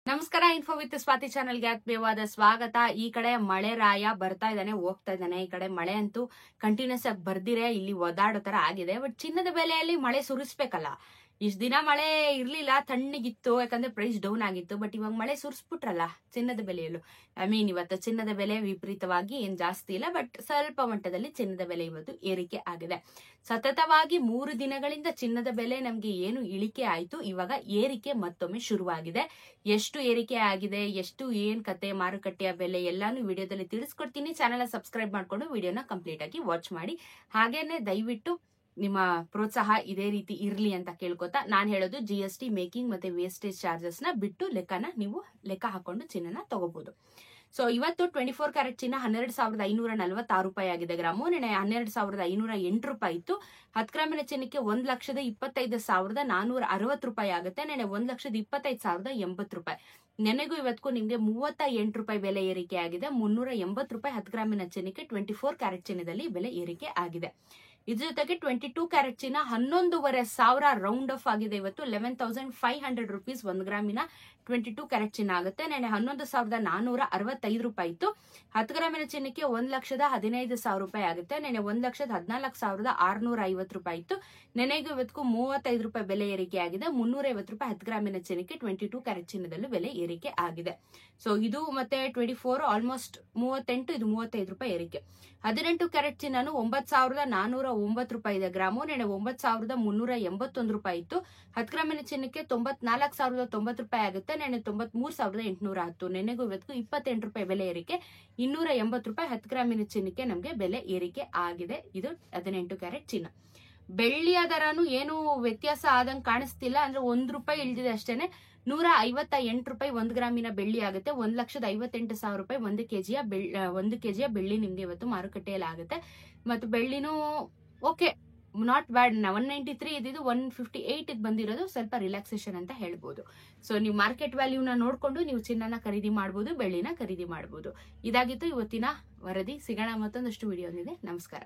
ನಮಸ್ಕಾರ. Info with Swati ಚಾನೆಲ್ಗೆ ಆತ್ಮೀಯವಾದ ಸ್ವಾಗತ. ಈ ಕಡೆ ಮಳೆ ರಾಯ ಬರ್ತಾ ಇದ್ದಾನೆ, ಹೋಗ್ತಾ ಇದ್ದಾನೆ. ಈ ಕಡೆ ಮಳೆ ಅಂತೂ ಕಂಟಿನ್ಯೂಸ್ ಆಗಿ ಬರ್ದಿರೆ ಇಲ್ಲಿ ಒದಾಡೋ ತರ ಆಗಿದೆ. ಬಟ್ ಚಿನ್ನದ ಬೆಲೆಯಲ್ಲಿ ಮಳೆ ಸುರಿಸ್ಬೇಕಲ್ಲ. ಇಷ್ಟ ದಿನ ಮಳೆ ಇರ್ಲಿಲ್ಲ, ತಣ್ಣಗಿತ್ತು, ಯಾಕಂದ್ರೆ ಪ್ರೈಸ್ ಡೌನ್ ಆಗಿತ್ತು. ಬಟ್ ಇವಾಗ ಮಳೆ ಸುರಿಸ್ಬಿಟ್ರಲ್ಲ ಚಿನ್ನದ ಬೆಲೆಯಲ್ಲೂ. ಇವತ್ತು ಚಿನ್ನದ ಬೆಲೆ ವಿಪರೀತವಾಗಿ ಏನ್ ಜಾಸ್ತಿ ಇಲ್ಲ, ಬಟ್ ಸ್ವಲ್ಪ ಮಟ್ಟದಲ್ಲಿ ಚಿನ್ನದ ಬೆಲೆ ಇವತ್ತು ಏರಿಕೆ ಆಗಿದೆ. ಸತತವಾಗಿ 3 ದಿನಗಳಿಂದ ಚಿನ್ನದ ಬೆಲೆ ನಮ್ಗೆ ಏನು ಇಳಿಕೆ ಆಯ್ತು, ಇವಾಗ ಏರಿಕೆ ಮತ್ತೊಮ್ಮೆ ಶುರುವಾಗಿದೆ. ಎಷ್ಟು ಏರಿಕೆ ಆಗಿದೆ, ಎಷ್ಟು ಏನ್ ಕತೆ, ಮಾರುಕಟ್ಟೆಯ ಬೆಲೆ ಎಲ್ಲಾನು ವಿಡಿಯೋದಲ್ಲಿ ತಿಳಿಸ್ಕೊಡ್ತೀನಿ. ಚಾನೆಲ್ ಸಬ್ಸ್ಕ್ರೈಬ್ ಮಾಡ್ಕೊಂಡು ವಿಡಿಯೋನ ಕಂಪ್ಲೀಟ್ ಆಗಿ ವಾಚ್ ಮಾಡಿ. ಹಾಗೇನೆ ದಯವಿಟ್ಟು ನಿಮ್ಮ ಪ್ರೋತ್ಸಾಹ ಇದೇ ರೀತಿ ಇರ್ಲಿ ಅಂತ ಕೇಳ್ಕೊತಾ ನಾನು ಹೇಳೋದು, GST ಮೇಕಿಂಗ್ ಮತ್ತೆ ವೇಸ್ಟೇಜ್ ಚಾರ್ಜಸ್ ನ ಬಿಟ್ಟು ನೀವು ಲೆಕ್ಕ ಹಾಕೊಂಡು ಚಿನ್ನನ ತಗೋಬಹುದು. ಸೊ ಇವತ್ತು 24 ಕ್ಯಾರೆಟ್ ಚಿನ್ನ 12,546 ರೂಪಾಯಿ ಆಗಿದೆ ಗ್ರಾಮು. ನೆನೆ 12,508 ರೂಪಾಯಿ ಇತ್ತು. 10 ಗ್ರಾಮಿನ ಚಿನ್ನಕ್ಕೆ 1,25,460 ರೂಪಾಯಿ ಆಗುತ್ತೆ. ನೆನೆ 1,25,080 ರೂಪಾಯಿ. ನೆನೆಗೂ ಇವತ್ತಿಗೂ ನಿಮ್ಗೆ 38 ರೂಪಾಯಿ ಬೆಲೆ ಏರಿಕೆ ಆಗಿದೆ. 380 ರೂಪಾಯಿ 10 ಗ್ರಾಮಿನ ಚಿನ್ನಕ್ಕೆ 24 ಕ್ಯಾರೆಟ್ ಚಿನ್ನದಲ್ಲಿ ಬೆಲೆ ಏರಿಕೆ ಆಗಿದೆ. ಇದ್ರ ಜೊತೆಗೆ 22 ಕ್ಯಾರೆಟ್ ಚಿನ್ನ 11,500 ರೌಂಡ್ ಆಫ್ ಆಗಿದೆ. ಇವತ್ತು 11,500 ರುಪೀಸ್ 1 ಗ್ರಾಮಿನ 22 ಕ್ಯಾರೆಟ್ ಚಿನ್ನ ಆಗುತ್ತೆ. ನೆನೆ 11,465 ರೂಪಾಯಿ ಇತ್ತು. 10 ಗ್ರಾಮಿನ ಚಿನ್ನಕ್ಕೆ 1,15,000 ರೂಪಾಯಿ ಆಗುತ್ತೆ. ನೆನೆ 1,14,650 ರೂಪಾಯಿ ಇತ್ತು. ನೆನೆಗೂ ಇವತ್ತಿಗೂ 35 ರೂಪಾಯಿ ಬೆಲೆ ಏರಿಕೆ ಆಗಿದೆ. 350 ರೂಪಾಯಿ 10 ಗ್ರಾಮಿನ ಚಿನ್ನಕ್ಕೆ 22 ಕ್ಯಾರೆಟ್ ಚಿನ್ನದಲ್ಲೂ ಬೆಲೆ ಏರಿಕೆ ಆಗಿದೆ. ಸೊ ಇದು ಮತ್ತೆ 24 ಆಲ್ಮೋಸ್ಟ್ 38, ಇದು 35 ರೂಪಾಯಿ ಏರಿಕೆ. 18 ಕ್ಯಾರೆಟ್ ಚಿನ್ನನು 9,409 ರೂಪಾಯಿ ಇದೆ ಗ್ರಾಮು. ನೆನೆ 9,381 ರೂಪಾಯಿ ಇತ್ತು. 10 ಗ್ರಾಮಿನ ಚಿನ್ನಕ್ಕೆ 94,090 ರೂಪಾಯಿ ಆಗುತ್ತೆ. ನೆನೆ 93,810. ನೆನೆಗೂ ಇವತ್ತಿಗೂ 28 ರೂಪಾಯಿ ಬೆಲೆ ಏರಿಕೆ. 280 ರೂಪಾಯಿ 10 ಗ್ರಾಮಿನ ಚಿನ್ನಕ್ಕೆ ನಮ್ಗೆ ಬೆಲೆ ಏರಿಕೆ ಆಗಿದೆ. ಇದು 18 ಕ್ಯಾರೆಟ್ ಚಿನ್ನ. ಬೆಳ್ಳಿಯ ದರನು ಏನು ವ್ಯತ್ಯಾಸ ಆದಂಗೆ ಕಾಣಿಸ್ತಿಲ್ಲ, ಅಂದ್ರೆ 1 ರೂಪಾಯಿ ಇಳಿದಿದೆ ಅಷ್ಟೇನೆ. 158 ರೂಪಾಯಿ 1 ಗ್ರಾಮಿನ ಬೆಳ್ಳಿ ಆಗುತ್ತೆ. 1,58,000 ರೂಪಾಯಿ 1 ಕೆಜಿಯ ಬೆಳ್ಳಿ ನಿಮ್ಗೆ ಇವತ್ತು ಮಾರುಕಟ್ಟೆಯಲ್ಲಿ ಆಗುತ್ತೆ. ಮತ್ತು ಬೆಳ್ಳಿನೂ ಓಕೆ, ನಾಟ್ ಬ್ಯಾಡ್. 193 ಇದ್ದಿದ್ದು 158 ಬಂದಿರೋದು ಸ್ವಲ್ಪ ರಿಲ್ಯಾಕ್ಸೇಷನ್ ಅಂತ ಹೇಳ್ಬೋದು. ಸೊ ನೀವು ಮಾರ್ಕೆಟ್ ವ್ಯಾಲ್ಯೂನ ನೋಡ್ಕೊಂಡು ನೀವು ಚಿನ್ನನ ಖರೀದಿ ಮಾಡ್ಬೋದು, ಬೆಳ್ಳಿನ ಖರೀದಿ ಮಾಡ್ಬೋದು. ಇದಾಗಿತ್ತು ಇವತ್ತಿನ ವರದಿ. ಸಿಗೋಣ ಮತ್ತೊಂದಷ್ಟು ವಿಡಿಯೋ ಇದೆ. ನಮಸ್ಕಾರ.